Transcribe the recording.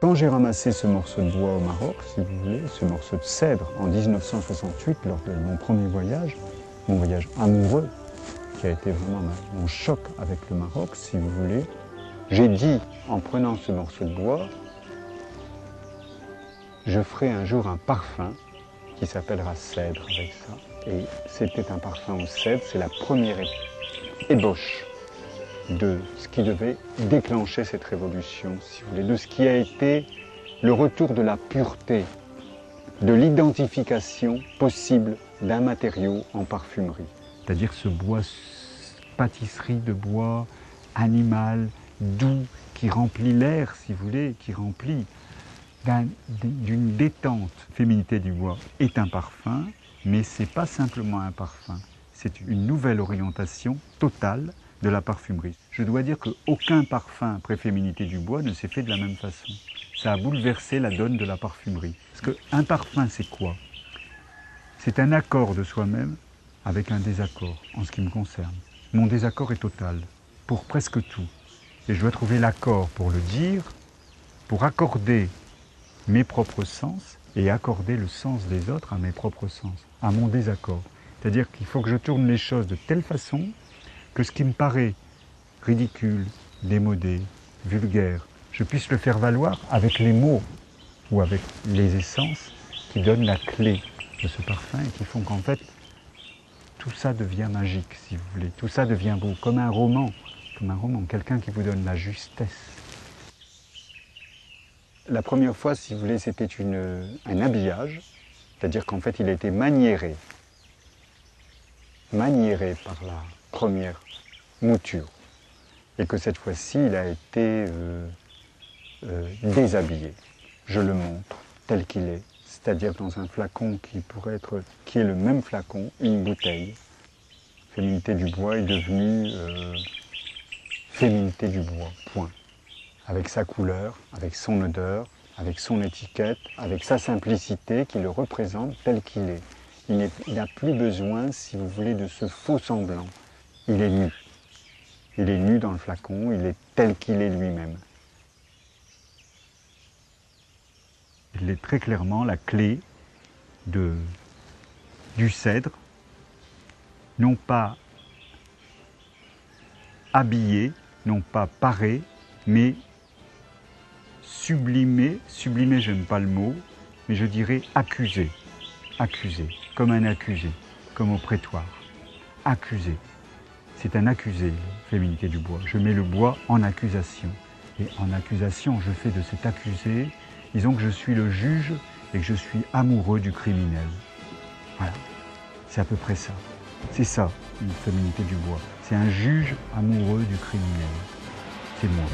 Quand j'ai ramassé ce morceau de bois au Maroc, si vous voulez, ce morceau de cèdre en 1968, lors de mon premier voyage, mon voyage amoureux, qui a été vraiment mon choc avec le Maroc, si vous voulez, j'ai dit, en prenant ce morceau de bois, je ferai un jour un parfum qui s'appellera cèdre avec ça. Et c'était un parfum au cèdre, c'est la première ébauche de ce qui devait déclencher cette révolution, si vous voulez, de ce qui a été le retour de la pureté, de l'identification possible d'un matériau en parfumerie. C'est-à-dire ce bois, pâtisserie de bois, animal, doux, qui remplit l'air, si vous voulez, qui remplit d'une détente. Féminité du bois est un parfum, mais ce n'est pas simplement un parfum, c'est une nouvelle orientation totale de la parfumerie. Je dois dire qu'aucun parfum après Féminité du bois ne s'est fait de la même façon. Ça a bouleversé la donne de la parfumerie. Parce qu'un parfum, c'est quoi? C'est un accord de soi-même avec un désaccord, en ce qui me concerne. Mon désaccord est total, pour presque tout. Et je dois trouver l'accord pour le dire, pour accorder mes propres sens et accorder le sens des autres à mes propres sens, à mon désaccord. C'est-à-dire qu'il faut que je tourne les choses de telle façon que ce qui me paraît ridicule, démodé, vulgaire, je puisse le faire valoir avec les mots ou avec les essences qui donnent la clé de ce parfum et qui font qu'en fait, tout ça devient magique, si vous voulez. Tout ça devient beau, comme un roman, quelqu'un qui vous donne la justesse. La première fois, si vous voulez, c'était un habillage, c'est-à-dire qu'en fait, il a été maniéré par la première mouture, et que cette fois-ci, il a été déshabillé. Je le montre tel qu'il est, c'est-à-dire dans un flacon qui est le même flacon, une bouteille. Féminité du bois est devenue Féminité du bois, point. Avec sa couleur, avec son odeur, avec son étiquette, avec sa simplicité qui le représente tel qu'il est. Il n'a plus besoin, si vous voulez, de ce faux semblant. Il est nu. Il est nu dans le flacon, il est tel qu'il est lui-même. Il est très clairement la clé du cèdre, non pas habillé, non pas paré, mais sublimé. Sublimé, j'aime pas le mot, mais je dirais accusé. Accusé, comme un accusé, comme au prétoire. Accusé. C'est un accusé, Féminité du bois. Je mets le bois en accusation. Et en accusation, je fais de cet accusé, disons que je suis le juge et que je suis amoureux du criminel. Voilà, c'est à peu près ça. C'est ça, une Féminité du bois. C'est un juge amoureux du criminel. C'est moi.